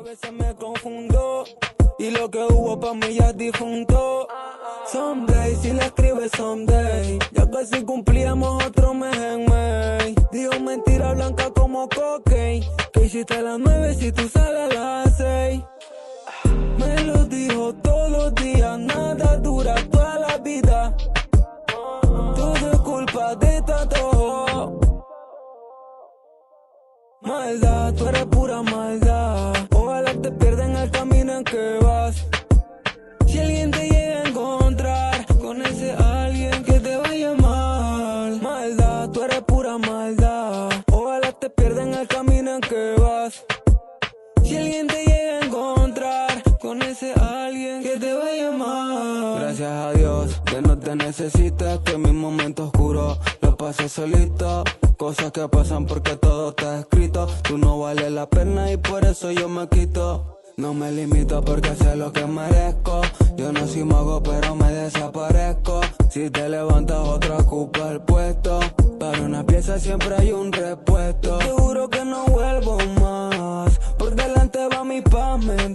veces me confundo y lo que hubo pa' mí ya es difunto. Someday, si le escribes someday, ya casi cumplíamos otro mes en May. Dijo mentira blanca como cocaine, que hiciste a las 9 si tú sales a las 6. Me lo dijo todos los días, nada dura toda la vida. Todo es culpa de Tato. Maldad, tú eres pura maldad. Ojalá te pierdas en el camino en que vas. Si alguien te llega a encontrar con ese alguien que te vaya mal. Maldad, tú eres pura maldad. Ojalá te pierdas en el camino en que vas. Si alguien te llega a encontrar con ese alguien que te vaya mal. Gracias a Dios que no te necesitas, que mis momentos oscuros los pasé solito. Cosas que pasan porque todo está escrito. Tú no vales la pena y por eso yo me quito. No me limito porque sé lo que merezco. Yo no soy mago pero me desaparezco. Si te levantas otra ocupa el puesto. Para una pieza siempre hay un repuesto. Te juro que no vuelvo más. Por delante va mi paz mental.